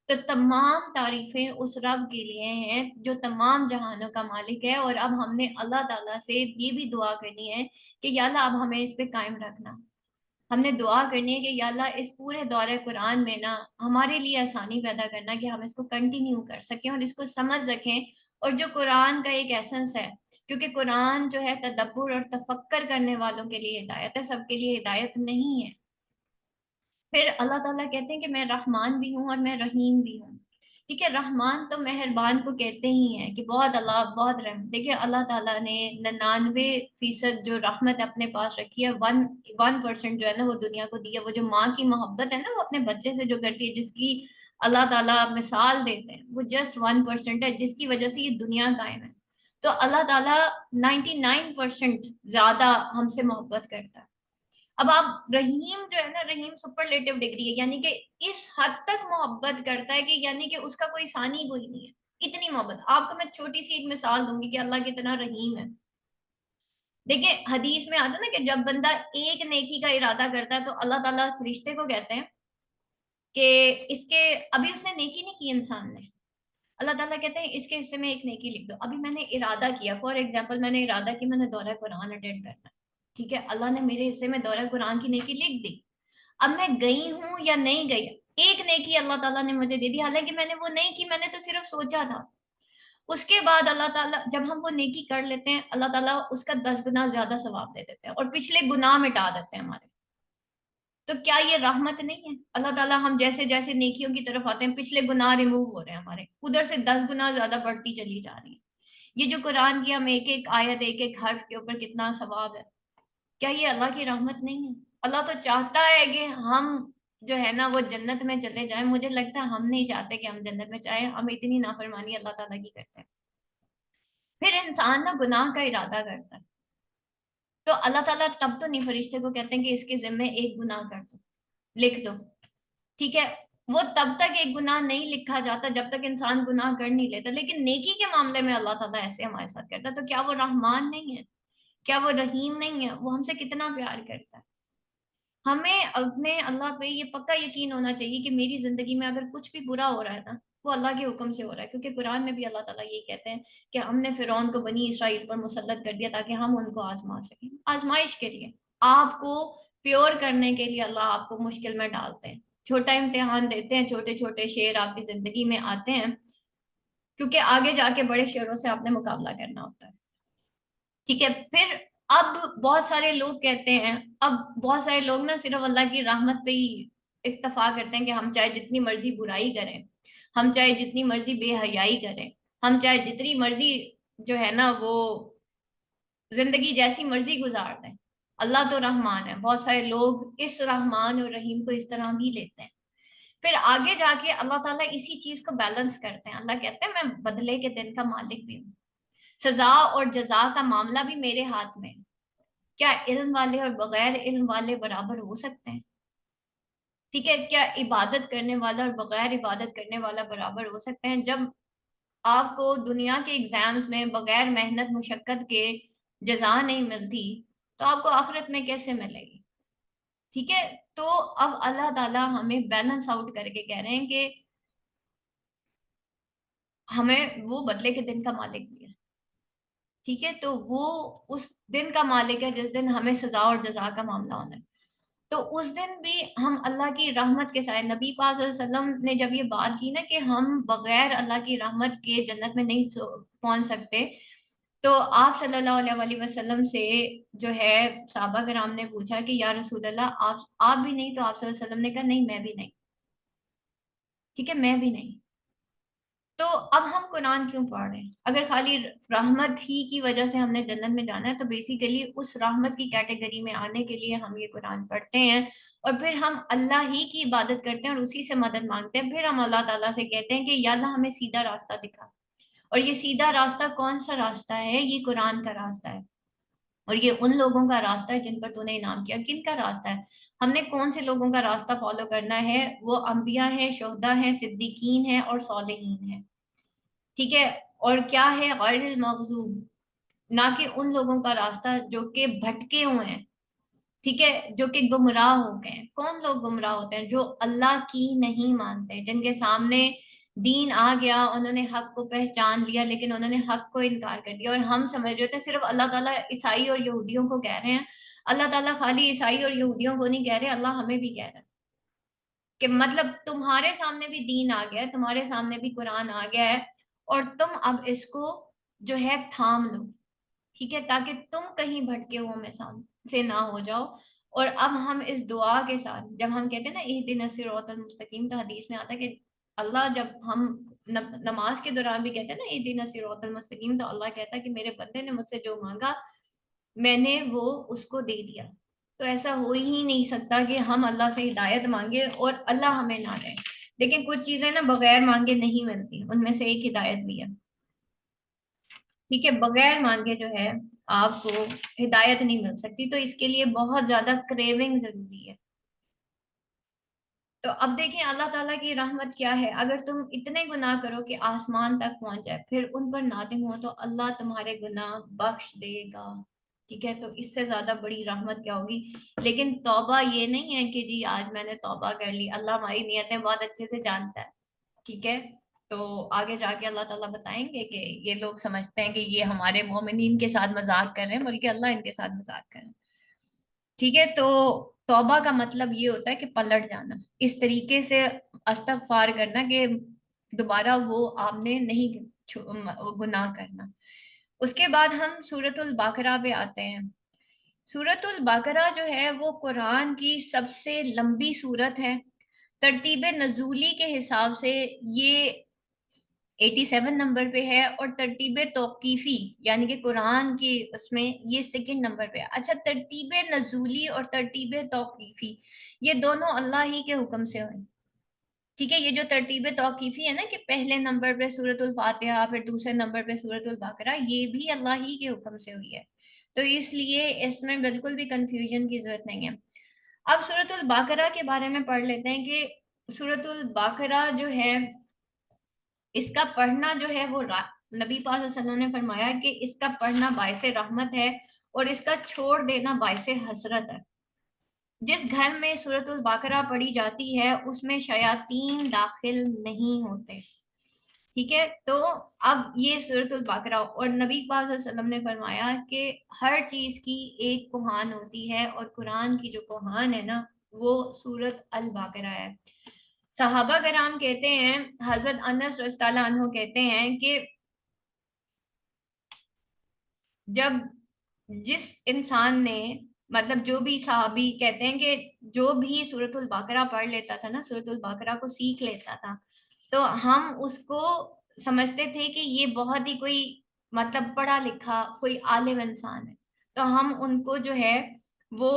تو تمام تعریفیں اس رب کے لیے ہیں جو تمام جہانوں کا مالک ہے. اور اب ہم نے اللہ تعالیٰ سے یہ بھی دعا کرنی ہے کہ یا اللہ اب ہمیں اس پہ قائم رکھنا. ہم نے دعا کرنی ہے کہ یا اللہ اس پورے دورہ قرآن میں نا ہمارے لیے آسانی پیدا کرنا کہ ہم اس کو کنٹینیو کر سکیں اور اس کو سمجھ سکیں. اور جو قرآن کا ایک ایسنس ہے، کیونکہ قرآن جو ہے تدبر اور تفکر کرنے والوں کے لیے ہدایت ہے، سب کے لیے ہدایت نہیں ہے. پھر اللہ تعالیٰ کہتے ہیں کہ میں رحمان بھی ہوں اور میں رحیم بھی ہوں. ٹھیک ہے، رحمان تو مہربان کو کہتے ہی ہیں کہ بہت اللہ بہت رحم. دیکھیے اللہ تعالیٰ نے 99% جو رحمت اپنے پاس رکھی ہے، 1% جو ہے نا وہ دنیا کو دی ہے. وہ جو ماں کی محبت ہے نا وہ اپنے بچے سے جو کرتی ہے، جس کی اللہ تعالیٰ مثال دیتے ہیں، وہ جسٹ 1% ہے جس کی وجہ سے یہ دنیا قائم ہے. تو اللہ تعالیٰ 99% زیادہ ہم سے محبت کرتا ہے. اب آپ رحیم جو ہے نا، رحیم سپرلیٹو ڈگری ہے، یعنی کہ اس حد تک محبت کرتا ہے کہ یعنی کہ اس کا کوئی ثانی کوئی نہیں ہے، اتنی محبت. آپ کو میں چھوٹی سی ایک مثال دوں گی کہ اللہ کتنا رحیم ہے. دیکھیں حدیث میں آتا ہے نا کہ جب بندہ ایک نیکی کا ارادہ کرتا ہے تو اللہ تعالیٰ فرشتے کو کہتے ہیں کہ اس کے ابھی اس نے نیکی نہیں کی انسان نے، اللہ تعالیٰ کہتے ہیں اس کے حصے میں ایک نیکی لکھ دو. ابھی میں نے ارادہ کیا، فار ایگزامپل میں نے ارادہ کیا میں نے دورہ قرآن اٹینڈ کرنا ہے. ٹھیک ہے، اللہ نے میرے حصے میں دورہ قرآن کی نیکی لکھ دی. اب میں گئی ہوں یا نہیں گئی، ایک نیکی اللہ تعالیٰ نے مجھے دے دی، حالانکہ میں نے وہ نہیں کی، میں نے تو صرف سوچا تھا. اس کے بعد اللہ تعالیٰ جب ہم وہ نیکی کر لیتے ہیں اللہ تعالیٰ اس کا 10 گنا زیادہ ثواب دے دیتے ہیں اور پچھلے گناہ مٹا دیتے ہیں ہمارے. تو کیا یہ رحمت نہیں ہے؟ اللہ تعالیٰ ہم جیسے جیسے نیکیوں کی طرف آتے ہیں پچھلے گناہ ریموو ہو رہے ہیں ہمارے, ادھر سے 10 گنا زیادہ بڑھتی چلی جا رہی ہے. یہ جو قرآن کی ہم ایک ایک آیت ایک ایک حرف کے اوپر کتنا ثواب ہے, کیا یہ اللہ کی رحمت نہیں ہے؟ اللہ تو چاہتا ہے کہ ہم جو ہے نا وہ جنت میں چلے جائیں. مجھے لگتا ہے ہم نہیں چاہتے کہ ہم جنت میں جائیں, ہم اتنی نافرمانی اللہ تعالیٰ کی کرتے ہیں. پھر انسان نا گناہ کا ارادہ کرتا ہے تو اللہ تعالیٰ تب تو نہیں فرشتے کو کہتے ہیں کہ اس کے ذمے ایک گناہ کر دو, لکھ دو, ٹھیک ہے. وہ تب تک ایک گناہ نہیں لکھا جاتا جب تک انسان گناہ کر نہیں لیتا, لیکن نیکی کے معاملے میں اللہ تعالیٰ ایسے ہمارے ساتھ کرتا ہے. تو کیا وہ رحمان نہیں ہے؟ کیا وہ رحیم نہیں ہے؟ وہ ہم سے کتنا پیار کرتا ہے. ہمیں اپنے اللہ پہ یہ پکا یقین ہونا چاہیے کہ میری زندگی میں اگر کچھ بھی برا ہو رہا ہے نا وہ اللہ کے حکم سے ہو رہا ہے, کیونکہ قرآن میں بھی اللہ تعالیٰ یہی کہتے ہیں کہ ہم نے فرعون کو بنی اسرائیل پر مسلط کر دیا تاکہ ہم ان کو آزما سکیں. آزمائش کے لیے, آپ کو پیور کرنے کے لیے اللہ آپ کو مشکل میں ڈالتے ہیں, چھوٹا امتحان دیتے ہیں, چھوٹے چھوٹے شیر آپ کی زندگی میں آتے ہیں کیونکہ آگے جا کے بڑے شیروں سے آپ نے مقابلہ کرنا ہوتا ہے, ٹھیک ہے. پھر اب بہت سارے لوگ کہتے ہیں, اب بہت سارے لوگ نا صرف اللہ کی رحمت پہ ہی اکتفا کرتے ہیں کہ ہم چاہے جتنی مرضی برائی کریں, ہم چاہے جتنی مرضی بے حیائی کریں, ہم چاہے جتنی مرضی جو ہے نا وہ زندگی جیسی مرضی گزار دیں, اللہ تو رحمان ہے. بہت سارے لوگ اس رحمان اور رحیم کو اس طرح بھی لیتے ہیں. پھر آگے جا کے اللہ تعالیٰ اسی چیز کو بیلنس کرتے ہیں. اللہ کہتے ہیں میں بدلے کے دن کا مالک بھی ہوں, سزا اور جزا کا معاملہ بھی میرے ہاتھ میں ہے. کیا علم والے اور بغیر علم والے برابر ہو سکتے ہیں؟ ٹھیک ہے, کیا عبادت کرنے والا اور بغیر عبادت کرنے والا برابر ہو سکتے ہیں؟ جب آپ کو دنیا کے ایگزامز میں بغیر محنت مشقت کے جزا نہیں ملتی تو آپ کو آخرت میں کیسے ملے گی؟ ٹھیک ہے. تو اب اللہ تعالیٰ ہمیں بیلنس آؤٹ کر کے کہہ رہے ہیں کہ ہمیں وہ بدلے کے دن کا مالک بھی ہے, ٹھیک ہے. تو وہ اس دن کا مالک ہے جس دن ہمیں سزا اور جزا کا معاملہ ہونا ہے. تو اس دن بھی ہم اللہ کی رحمت کے سائے, نبی پاک صلی اللہ علیہ وسلم نے جب یہ بات کی نا کہ ہم بغیر اللہ کی رحمت کے جنت میں نہیں پہنچ سکتے, تو آپ صلی اللہ علیہ وسلم سے جو ہے صحابہ کرام نے پوچھا کہ یا رسول اللہ آپ بھی نہیں؟ تو آپ صلی اللہ علیہ وسلم نے کہا نہیں میں بھی نہیں, ٹھیک ہے, میں بھی نہیں. تو اب ہم قرآن کیوں پڑھ رہے ہیں؟ اگر خالی رحمت ہی کی وجہ سے ہم نے جنت میں جانا ہے تو بیسیکلی اس رحمت کی کیٹیگری میں آنے کے لیے ہم یہ قرآن پڑھتے ہیں, اور پھر ہم اللہ ہی کی عبادت کرتے ہیں اور اسی سے مدد مانگتے ہیں. پھر ہم اللہ تعالیٰ سے کہتے ہیں کہ یا اللہ ہمیں سیدھا راستہ دکھا. اور یہ سیدھا راستہ کون سا راستہ ہے؟ یہ قرآن کا راستہ ہے, اور یہ ان لوگوں کا راستہ ہے جن پر تو نے انعام کیا. کن کا راستہ ہے؟ ہم نے کون سے لوگوں کا راستہ فالو کرنا ہے؟ وہ انبیاء ہیں, شہداء ہیں, صدیقین ہیں اور صالحین ہیں, ٹھیک ہے. اور کیا ہے؟ غیر المغضوب, نہ کہ ان لوگوں کا راستہ جو کہ بھٹکے ہوئے ہیں, ٹھیک ہے, جو کہ گمراہ ہو گئے ہیں. کون لوگ گمراہ ہوتے ہیں؟ جو اللہ کی نہیں مانتے, جن کے سامنے دین آ گیا, انہوں نے حق کو پہچان لیا لیکن انہوں نے حق کو انکار کر دیا. اور ہم سمجھ رہے تھے صرف اللہ تعالیٰ عیسائی اور یہودیوں کو کہہ رہے ہیں. اللہ تعالیٰ خالی عیسائی اور یہودیوں کو نہیں کہہ رہے, اللہ ہمیں بھی کہہ رہے ہیں کہ مطلب تمہارے سامنے بھی دین آ گیا ہے, تمہارے سامنے بھی قرآن آ گیا ہے, اور تم اب اس کو جو ہے تھام لو, ٹھیک ہے, تاکہ تم کہیں بھٹکے ہوئے میں سے نہ ہو جاؤ. اور اب ہم اس دعا کے ساتھ جب ہم کہتے ہیں نا اہدنا الصراط المستقیم, تو حدیث میں آتا ہے کہ اللہ جب ہم نماز کے دوران بھی کہتے ہیں نا اہدنا الصراط المستقیم, تو اللہ کہتا ہے کہ میرے بندے نے مجھ سے جو مانگا میں نے وہ اس کو دے دیا. تو ایسا ہو ہی نہیں سکتا کہ ہم اللہ سے ہدایت مانگے اور اللہ ہمیں نہ دے. لیکن کچھ چیزیں نا بغیر مانگے نہیں ملتی, ان میں سے ایک ہدایت بھی ہے, ٹھیک ہے. بغیر مانگے جو ہے آپ کو ہدایت نہیں مل سکتی, تو اس کے لیے بہت زیادہ کریونگ ضروری ہے. تو اب دیکھیں اللہ تعالیٰ کی رحمت کیا ہے. اگر تم اتنے گناہ کرو کہ آسمان تک پہنچ جائے پھر ان پر نادم ہو تو اللہ تمہارے گناہ بخش دے گا, ٹھیک ہے. تو اس سے زیادہ بڑی رحمت کیا ہوگی؟ لیکن توبہ یہ نہیں ہے کہ جی آج میں نے توبہ کر لی, اللہ ہماری نیتیں بہت اچھے سے جانتا ہے, ٹھیک ہے. تو آگے جا کے اللہ تعالیٰ بتائیں گے کہ یہ لوگ سمجھتے ہیں کہ یہ ہمارے مومنین کے ساتھ مذاق کر رہے ہیں, بلکہ اللہ ان کے ساتھ مذاق کر رہے ہیں, ٹھیک ہے. تو توبہ کا مطلب یہ ہوتا ہے کہ پلٹ جانا, اس طریقے سے استغفار کرنا کہ دوبارہ وہ آپ نے نہیں गुनाह करना। उसके बाद हम सूरतुल बकरा पे आते हैं। सूरतुल बकरा जो है वो कुरान की सबसे लंबी सूरत है। तरतीब नजूली के हिसाब से ये 87 नंबर पे है, और तरतीब तौकीफी यानी कि कुरान की उसमें ये सेकंड नंबर पे है। अच्छा, तरतीब नजूली और तरतीब तौकीफी ये दोनों अल्लाह ही के हुक्म से हुए। ठीक है, ये जो तरतीब तौकीफी है ना कि पहले नंबर पे सूरतुल फातिहा फिर दूसरे नंबर पे सूरतुल बकरा, ये भी अल्लाह ही के हुक्म से हुई है। तो इसलिए इसमें बिल्कुल भी कंफ्यूजन की जरूरत नहीं है। अब सूरतुल बकरा के बारे में पढ़ लेते हैं कि सूरतुल बकरा जो है इसका पढ़ना जो है वो नबी पाक सल्लल्लाहु अलैहि वसल्लम ने फरमाया कि इसका पढ़ना बाइसे रहमत है और इसका छोड़ देना बाइसे हसरत है। जिस घर में सूरतुल बकरा पढ़ी जाती है उसमें शयातीन दाखिल नहीं होते। ठीक है, तो अब ये सूरतुल बकरा, और नबी पाक सल्लल्लाहु अलैहि वसल्लम ने फरमाया कि हर चीज की एक कुरान होती है, और कुरान की जो कुरान है ना वो सूरत अल बकरा है। सहाबा कराम कहते हैं, हजरत अनस रज़ियल्लाहु अन्हु कहते हैं कि जब जिस इंसान ने, मतलब जो भी सहाबी कहते हैं कि जो भी सूरतुल बकरा पढ़ लेता था ना, सूरतुल बकरा को सीख लेता था, तो हम उसको समझते थे कि ये बहुत ही कोई मतलब पढ़ा लिखा कोई आलिम इंसान है। तो हम उनको जो है वो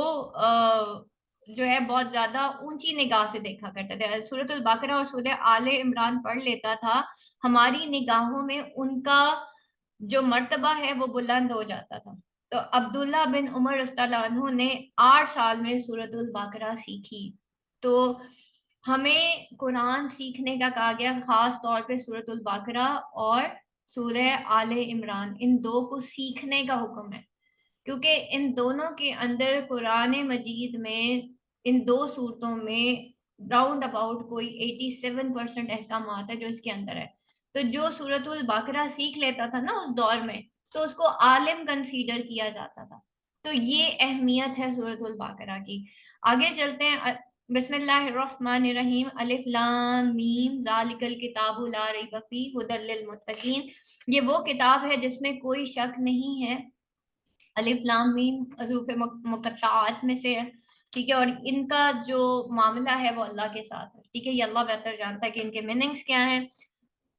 जो है बहुत ज्यादा ऊंची निगाह से देखा करते थे। सूरतुल बकरा और सूरह आले इमरान पढ़ लेता था, हमारी निगाहों में उनका जो मर्तबा है वो बुलंद हो जाता था। तो अब्दुल्ला बिन उमर रज़ियल्लाहु अन्हु ने 8 साल में सूरतुल बकरा सीखी। तो हमें कुरान सीखने का कहा गया, खास तौर पे सूरतुल बकरा और सूरह आले इमरान, इन दो को सीखने का हुक्म है, क्योंकि इन दोनों के अंदर कुरान मजीद में इन दो सूरतों में राउंड अबाउट कोई 87% अहकाम है जो इसके अंदर है। तो जो सूरतुल बकरा सीख लेता था ना उस दौर में, तो उसको आलिम कंसीडर किया जाता था। तो ये अहमियत है सूरतुल बकरा की। आगे चलते हैं। बिस्मिल्लाहिर्रहमानिर्रहीम, अलिफ लाम मीम ज़ालिकल किताबु ला रैब फीह हुदल लिल मुत्तकीन। ये वो किताब है जिसमें कोई शक नहीं है। अलिफ लाम मीम हरूफ मुकत्ताआत में से है। ठीक है, और इनका जो मामला है वो अल्लाह के साथ है। ठीक है, ये अल्लाह बेहतर जानता है कि इनके मीनिंग्स क्या हैं,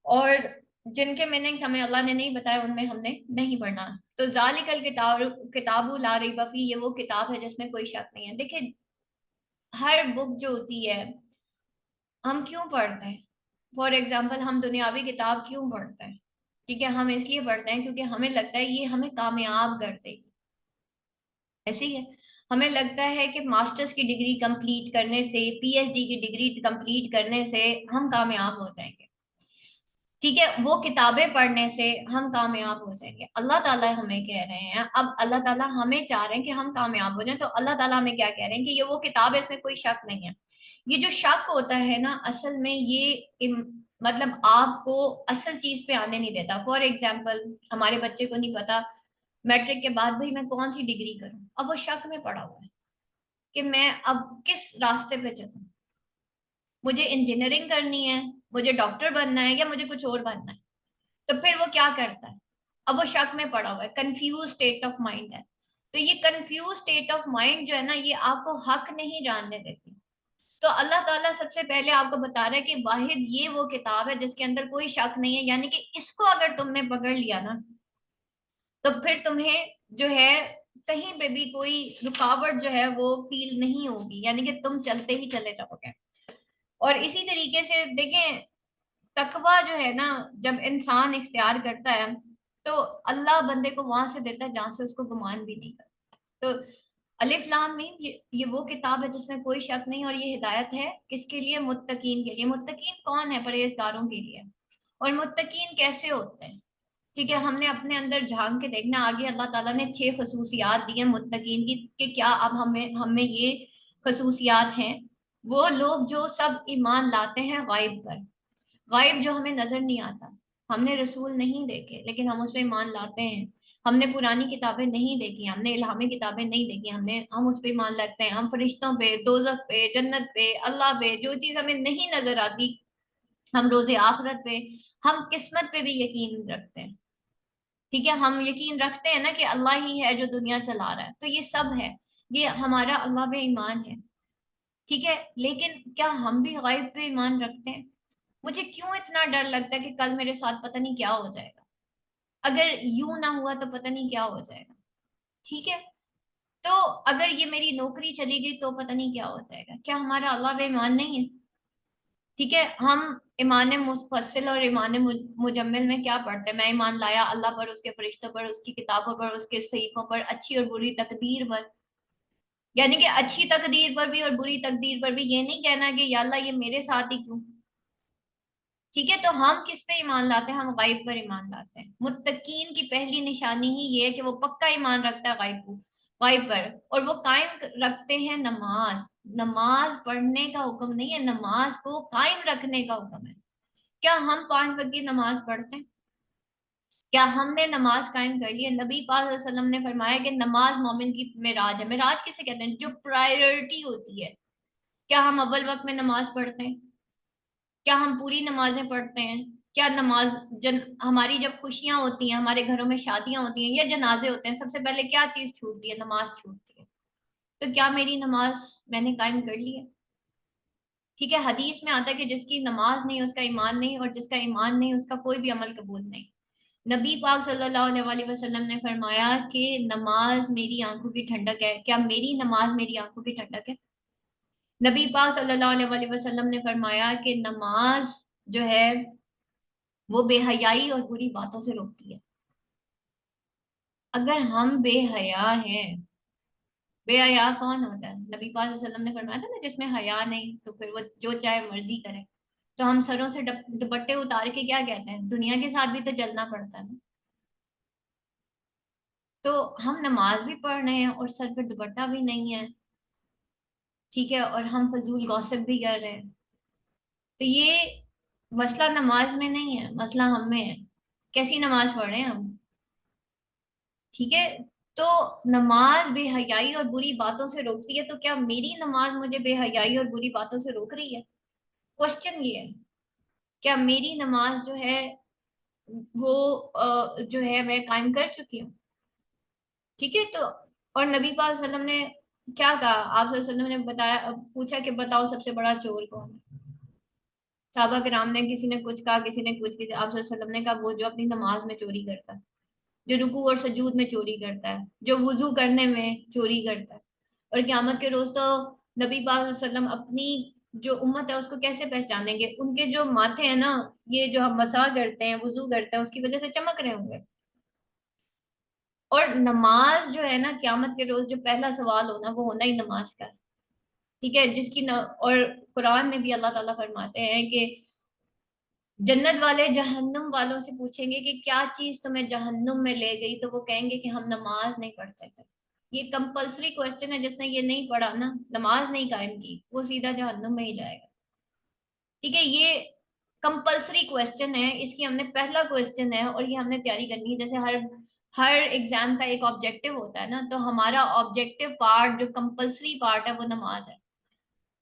और जिनके मीनिंग्स हमें अल्लाह ने नहीं बताया उनमें हमने नहीं पढ़ना। तो जालिकल किताबु ला रैब फीह, ये वो किताब है जिसमें कोई शक नहीं है। देखिए, हर बुक जो होती है हम क्यों पढ़ते हैं? फॉर एग्जाम्पल, हम दुनियावी किताब क्यों पढ़ते हैं? ठीक है, हम इसलिए पढ़ते हैं क्योंकि हमें लगता है ये हमें कामयाब कर देगी। ऐसे ही है, हमें लगता है कि मास्टर्स की डिग्री कंप्लीट करने से, पीएचडी की डिग्री कंप्लीट करने से हम कामयाब हो जाएंगे। ठीक है, वो किताबें पढ़ने से हम कामयाब हो जाएंगे। अल्लाह ताला हमें कह रहे हैं, अब अल्लाह ताला हमें चाह रहे हैं कि हम कामयाब हो जाएं, तो अल्लाह ताला हमें क्या कह रहे हैं कि ये वो किताब है, इसमें कोई शक नहीं है। ये जो शक होता है ना, असल में ये मतलब आपको असल चीज पे आने नहीं देता। फॉर एग्जाम्पल, हमारे बच्चे को नहीं पता मैट्रिक के बाद भाई मैं कौन सी डिग्री करूं, अब वो शक में पड़ा हुआ है कि मैं अब किस रास्ते पे चलूं, मुझे इंजीनियरिंग करनी है, मुझे डॉक्टर बनना है, या मुझे कुछ और बनना है। तो फिर वो क्या करता है? अब वो शक में पड़ा हुआ है, कंफ्यूज स्टेट ऑफ माइंड है। तो ये कंफ्यूज स्टेट ऑफ माइंड जो है ना, ये आपको हक नहीं जानने देती। तो अल्लाह ताला सबसे पहले आपको बता रहा है कि वाहिद ये वो किताब है जिसके अंदर कोई शक नहीं है, यानी कि इसको अगर तुमने पकड़ लिया ना, तो फिर तुम्हें जो है कहीं पे भी कोई रुकावट जो है वो फील नहीं होगी, यानी कि तुम चलते ही चले जाओगे। और इसी तरीके से देखें, तकवा जो है ना, जब इंसान इख्तियार करता है तो अल्लाह बंदे को वहां से देता है जहां से उसको गुमान भी नहीं करता। तो अलिफ लाम मीम ये वो किताब है जिसमें कोई शक नहीं, और ये हिदायत है किसके लिए? मुत्तकीन के लिए। मुत्तकीन कौन है? परहेजगारों के लिए। और मुत्तकीन कैसे होते हैं? ठीक है, हमने अपने अंदर झांक के देखना। आगे अल्लाह ताला ने 6 खसूसियात दी हैं मुत्तकीन की कि क्या अब हमें हमें ये खसूसियात हैं। वो लोग जो सब ईमान लाते हैं गायब पर, गायब जो हमें नजर नहीं आता। हमने रसूल नहीं देखे लेकिन हम उस पर ईमान लाते हैं। हमने पुरानी किताबें नहीं देखी, हमने इल्हामी किताबें नहीं देखी, हम उस पर ईमान लाते हैं। हम फरिश्तों पे, दोजख पे, जन्नत पे, अल्लाह पे, जो चीज हमें नहीं नजर आती हम रोजे आखिरत पे, हम किस्मत पे भी यकीन रखते हैं। ठीक है, हम यकीन रखते हैं ना कि अल्लाह ही है जो दुनिया चला रहा है, तो ये सब है, ये हमारा अल्लाह पे ईमान है। ठीक है, लेकिन क्या हम भी गायब पे ईमान रखते हैं? मुझे क्यों इतना डर लगता है कि कल मेरे साथ पता नहीं क्या हो जाएगा, अगर यूं ना हुआ तो पता नहीं क्या हो जाएगा। ठीक है, तो अगर ये मेरी नौकरी चली गई तो पता नहीं क्या हो जाएगा, क्या हमारा अल्लाह पे ईमान नहीं है? ठीक है, हम ईमान मुफस्सिल और ईमान मुजम्मिल में क्या पढ़ते हैं? मैं ईमान लाया अल्लाह पर, उसके फरिश्तों पर, उसकी किताबों पर, उसके सहीफों पर, अच्छी और बुरी तकदीर पर। यानी कि अच्छी तकदीर पर भी और बुरी तकदीर पर भी, ये नहीं कहना कि या अल्लाह ये मेरे साथ ही क्यों। ठीक है, तो हम किस पे ईमान लाते हैं? हम गायब पर ईमान लाते हैं। मुत्तकीन की पहली निशानी ही ये है कि वो पक्का ईमान रखता है गायब को, गायब पर, और वो कायम रखते हैं नमाज। नमाज पढ़ने का हुक्म नहीं है, नमाज को कायम रखने का हुक्म है। क्या हम 5 वक्त की नमाज पढ़ते हैं? क्या हमने नमाज कायम कर ली है? नबी पाक सल्लल्लाहु अलैहि वसल्लम ने फरमाया कि नमाज मोमिन की मिराज है। मिराज किसे कहते हैं? जो प्रायोरिटी होती है। क्या हम अव्वल वक्त में नमाज पढ़ते हैं? क्या हम पूरी नमाजें पढ़ते हैं? क्या नमाज हमारी जब खुशियां होती हैं, हमारे घरों में शादियां होती हैं या जनाजे होते हैं, सबसे पहले क्या चीज छूटती है? नमाज छूटती है। तो क्या मेरी नमाज मैंने कायम कर ली है? ठीक है, हदीस में आता है कि जिसकी नमाज नहीं उसका ईमान नहीं, और जिसका ईमान नहीं उसका कोई भी अमल कबूल नहीं। नबी पाक सल्लल्लाहु अलैहि वसल्लम ने फरमाया कि नमाज मेरी आंखों की ठंडक है। क्या मेरी नमाज मेरी आंखों की ठंडक है? नबी पाक सल्लल्लाहु अलैहि वसल्लम ने फरमाया कि नमाज जो है वो बेहयाई और बुरी बातों से रोकती है। अगर हम बेहया हैं, बेहया कौन होता है? नबी पाक सल्लल्लाहु अलैहि वसल्लम ने फरमाया था ना, जिसमें हया नहीं तो फिर वो जो चाहे मर्जी करे। तो हम सरों से दुपट्टे उतार के क्या कहते हैं? दुनिया के साथ भी तो चलना पड़ता है ना। तो हम नमाज भी पढ़ रहे हैं और सर पे दुपट्टा भी नहीं है। ठीक है, और हम फजूल गॉसिप भी कर रहे हैं। तो ये मसला नमाज में नहीं है, मसला हम में है। कैसी नमाज पढ़ रहे हैं हम? ठीक है, तो नमाज बेहयाई और बुरी बातों से रोकती है, तो क्या मेरी नमाज मुझे बेहयाई और बुरी बातों से रोक रही है? क्वेश्चन ये है, क्या मेरी नमाज जो है वो जो है मैं कायम कर चुकी हूँ? ठीक है, तो और नबी पाक सल्लल्लाहु अलैहि वसल्लम ने क्या कहा? आप सल्लल्लाहु अलैहि वसल्लम ने बताया, पूछा कि बताओ सबसे बड़ा चोर कौन है? साहबा किराम ने, किसी ने कुछ कहा, किसी ने कुछ, किसी, आप सल्लल्लाहु अलैहि वसल्लम ने कहा वो जो अपनी नमाज में चोरी करता है, जो रुकू और सजूद में चोरी करता है, जो वुजू करने में चोरी करता है। और क़यामत के रोज तो नबी पाक सल्लल्लाहु अलैहि वसल्लम अपनी जो उम्मत है उसको कैसे पहचानेंगे? उनके जो माथे हैं ना, ये जो हम मसा करते हैं, वुजू करते हैं, उसकी वजह से चमक रहे होंगे। और नमाज जो है ना, क़यामत के रोज जो पहला सवाल होना वो होना ही नमाज का है। ठीक है, जिसकी न, और कुरान में भी अल्लाह ताला फरमाते हैं कि जन्नत वाले जहन्नुम वालों से पूछेंगे कि क्या चीज तुम्हें जहन्नुम में ले गई, तो वो कहेंगे कि हम नमाज नहीं पढ़ते थे। ये कंपल्सरी क्वेश्चन है, जिसने ये नहीं पढ़ा ना, नमाज नहीं कायम की, वो सीधा जहन्नुम में ही जाएगा। ठीक है, ये कंपल्सरी क्वेश्चन है, इसकी हमने पहला क्वेश्चन है और ये हमने तैयारी करनी है। जैसे हर हर एग्जाम का एक ऑब्जेक्टिव होता है ना, तो हमारा ऑब्जेक्टिव पार्ट जो कंपल्सरी पार्ट है वो नमाज है।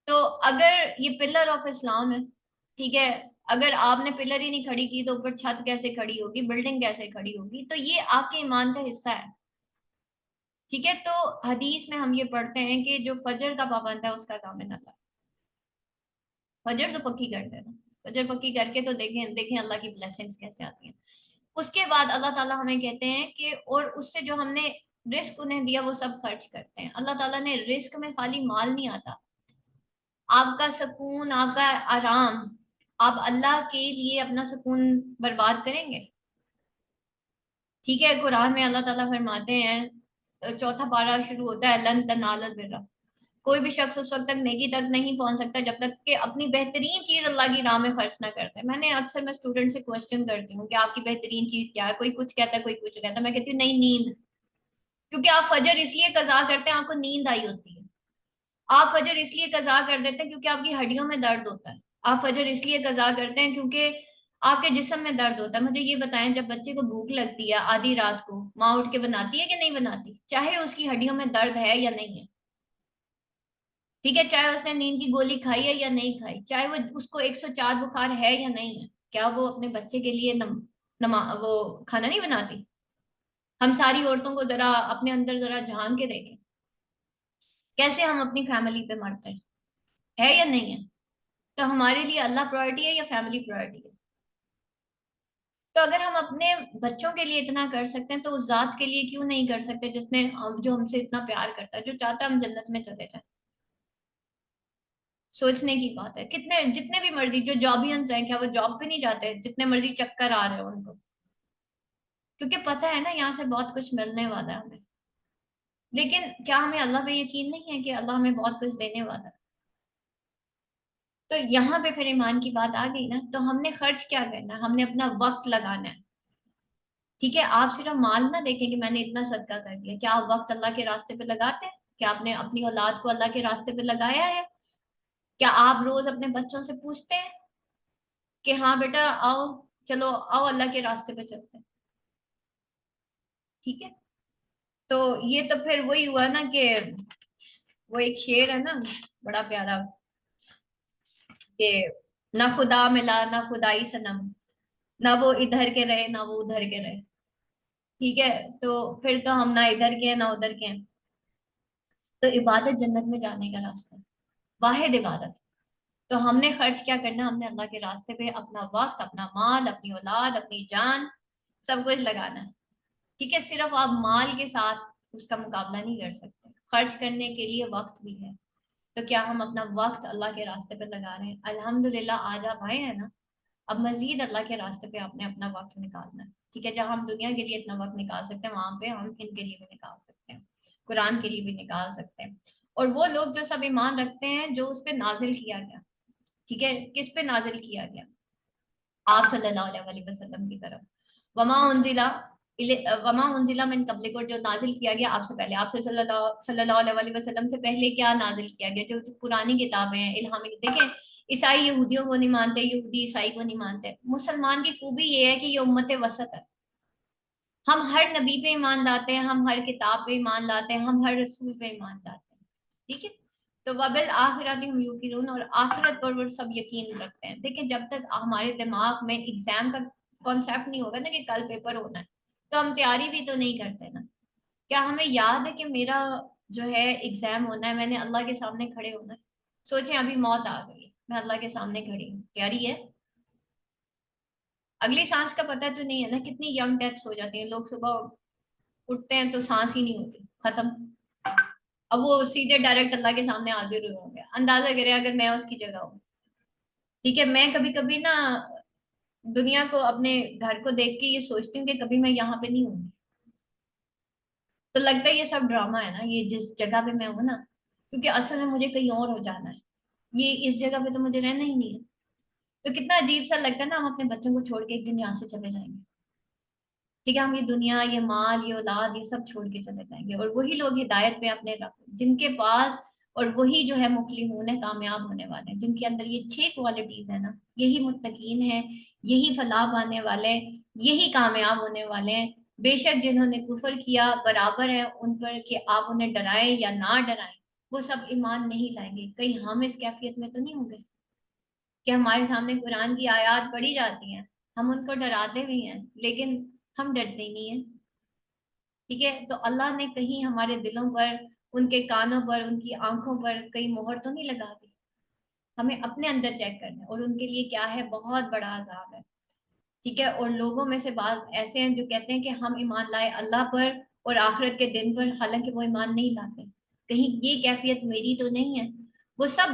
तो अगर ये पिलर ऑफ इस्लाम है, ठीक है, अगर आपने पिलर ही नहीं खड़ी की तो ऊपर छत कैसे खड़ी होगी, बिल्डिंग कैसे खड़ी होगी? तो ये आपके ईमान का हिस्सा है। ठीक है, तो हदीस में हम ये पढ़ते हैं कि जो फजर का पाबंद है उसका जामिन अल्लाह। फजर तो पक्की कर देना, फजर पक्की करके तो देखें देखें अल्लाह की ब्लेसिंग्स कैसे आती हैं। उसके बाद अल्लाह ताला हमें कहते हैं कि और उससे जो हमने रिस्क उन्हें दिया वो सब खर्च करते हैं। अल्लाह ताला ने रिस्क में खाली माल नहीं आता, आपका सुकून, आपका आराम, आप अल्लाह के लिए अपना सुकून बर्बाद करेंगे? ठीक है, कुरान में अल्लाह ताला फरमाते हैं, चौथा पारा शुरू होता है, लन तनालल बिर्रा, कोई भी शख्स उस वक्त तक नेकी तक नहीं पहुंच सकता जब तक कि अपनी बेहतरीन चीज अल्लाह की राह में खर्च ना करता है। मैंने अक्सर मैं स्टूडेंट से क्वेश्चन करती हूँ कि आपकी बेहतरीन चीज क्या है? कोई कुछ कहता है, कोई कुछ कहता है। मैं कहती हूँ नहीं, नींद। क्योंकि आप फजर इसलिए कजा करते हैं, आपको नींद आई होती है। आप फजर इसलिए कजा कर देते हैं क्योंकि आपकी हड्डियों में दर्द होता है। आप फजर इसलिए कजा करते हैं क्योंकि आपके जिस्म में दर्द होता है। मुझे ये बताएं, जब बच्चे को भूख लगती है आधी रात को, माँ उठ के बनाती है कि नहीं बनाती, चाहे उसकी हड्डियों में दर्द है या नहीं है? ठीक है, चाहे उसने नींद की गोली खाई है या नहीं खाई, चाहे वो उसको 104 बुखार है या नहीं है, क्या वो अपने बच्चे के लिए वो खाना नहीं बनाती? हम सारी औरतों को जरा अपने अंदर जरा झांक के देखें, कैसे हम अपनी फैमिली पे मरते हैं, है या नहीं है? तो हमारे लिए अल्लाह प्रायोरिटी है या फैमिली प्रायोरिटी है? तो अगर हम अपने बच्चों के लिए इतना कर सकते हैं तो उस जात के लिए क्यों नहीं कर सकते जिसने जो हमसे इतना प्यार करता है, जो चाहता है हम जन्नत में चले जाएं? सोचने की बात है। कितने जितने भी मर्जी जो जॉबियंस हैं, क्या वो जॉब पे नहीं जाते? जितने मर्जी चक्कर आ रहे हो उनको, क्योंकि पता है ना यहाँ से बहुत कुछ मिलने वाला है हमें। लेकिन क्या हमें अल्लाह पे यकीन नहीं है कि अल्लाह हमें बहुत कुछ देने वाला है? तो यहाँ पे फिर ईमान की बात आ गई ना, तो हमने खर्च क्या करना है? हमने अपना वक्त लगाना है। ठीक है, आप सिर्फ माल ना देखें कि मैंने इतना सदका कर दिया, क्या आप वक्त अल्लाह के रास्ते पे लगाते हैं? क्या आपने अपनी औलाद को अल्लाह के रास्ते पे लगाया है? क्या आप रोज अपने बच्चों से पूछते हैं कि हाँ बेटा आओ, चलो आओ अल्लाह के रास्ते पे चलते हैं? ठीक है, तो ये तो फिर वही हुआ ना कि वो एक शेर है ना, बड़ा प्यारा, कि ना खुदा मिला ना खुदाई सनम, ना वो इधर के रहे ना वो उधर के रहे। ठीक है, तो फिर तो हम ना इधर के हैं ना उधर के हैं। तो इबादत जन्नत में जाने का रास्ता है, वाहिद इबादत। तो हमने खर्च क्या करना? हमने अल्लाह के रास्ते पे अपना वक्त, अपना माल, अपनी औलाद, अपनी जान, सब कुछ लगाना है। ठीक है, सिर्फ आप माल के साथ उसका मुकाबला नहीं कर सकते, खर्च करने के लिए वक्त भी है। तो क्या हम अपना वक्त अल्लाह के रास्ते पे लगा रहे हैं? अल्हम्दुलिल्लाह आज आप आए हैं ना, अब मजीद अल्लाह के रास्ते पे आपने अपना वक्त निकालना है। ठीक है, जहाँ हम दुनिया के लिए इतना वक्त निकाल सकते हैं, वहां पे हम इनके लिए भी निकाल सकते हैं, कुरान के लिए भी निकाल सकते हैं। और वो लोग जो सब ईमान रखते हैं जो उस पे नाजिल किया गया, ठीक है, किस पे नाजिल किया गया? आप सल्लल्लाहु अलैहि वसल्लम की तरफ। वमा उन्जिला वमा उन्जिला मिन कब्लिक, और जो नाजिल किया गया आपसे पहले, आपसे सल्लल्लाहु सल्लल्लाहु अलैहि वसल्लम से पहले क्या नाजिल किया गया? जो पुरानी किताबें हैं, इल्हामिक, देखें, ईसाई यहूदियों को नहीं मानते, यहूदी ईसाई को नहीं मानते। मुसलमान की खूबी ये है कि ये उम्मत वसत है। हम हर नबी पे ईमान लाते हैं, हम हर किताब पे ईमान लाते हैं, हम हर रसूल पे ईमान लाते हैं। ठीक है, तो वबिल आखिरत हम यूकिरून, और आखिरत पर वो सब यकीन रखते हैं। देखिए, जब तक हमारे दिमाग में एग्जाम का कॉन्सेप्ट नहीं होगा ना कि कल पेपर होना है, तो हम तैयारी भी तो नहीं करते ना। क्या हमें याद है कि मेरा जो है एग्जाम होना है, मैंने अल्लाह के सामने खड़े होना है? सोचें अभी मौत आ गई, मैं अल्लाह के सामने खड़ी हूँ, तैयारी है? अगली सांस का पता तो नहीं है ना, कितनी यंग डेथ्स हो जाती हैं, लोग सुबह उठते हैं तो सांस ही नहीं होती, खत्म। अब वो सीधे डायरेक्ट अल्लाह के सामने हाजिर हुए होंगे, अंदाजा करें अगर मैं उसकी जगह हूँ। ठीक है, मैं कभी कभी ना दुनिया को, अपने घर को देख के ये सोचती हूँ कि कभी मैं यहाँ पे नहीं हूँ। तो लगता है ये सब ड्रामा है ना, ये जिस जगह पे मैं हूँ ना, क्योंकि असल में मुझे कहीं और हो जाना है, ये इस जगह पे तो मुझे रहना ही नहीं है। तो कितना अजीब सा लगता है ना, हम अपने बच्चों को छोड़ के एक दिन यहाँ से चले जाएंगे। ठीक है, हम ये दुनिया, ये माल, ये औलाद, ये सब छोड़ के चले जाएंगे, और वही लोग हिदायत पे अपने जिनके पास, और वही जो है मुफलिहून है, कामयाब होने वाले हैं, जिनके अंदर ये 6 क्वालिटीज है ना, यही मुत्तकीन है, यही फलाह पाने वाले हैं, यही कामयाब होने वाले हैं। बेशक जिन्होंने कुफर किया, बराबर है उन पर कि आप उन्हें डराएं या ना डराएं, वो सब ईमान नहीं लाएंगे। कहीं हम इस कैफियत में तो नहीं होंगे कि हमारे सामने कुरान की आयत पढ़ी जाती हैं, हम उनको डराते भी हैं, लेकिन हम डरते ही नहीं है। ठीक है, तो अल्लाह ने कहीं हमारे दिलों पर, उनके कानों पर, उनकी आंखों पर कहीं मोहर तो नहीं लगा दी? हमें अपने अंदर चेक करना है, और उनके लिए क्या है, बहुत बड़ा अजाब है। ठीक है, और लोगों में से बात ऐसे हैं जो कहते हैं कि हम ईमान लाए अल्लाह पर और आखिरत के दिन पर, हालांकि वो ईमान नहीं लाते। कहीं ये कैफियत मेरी तो नहीं है? वो सब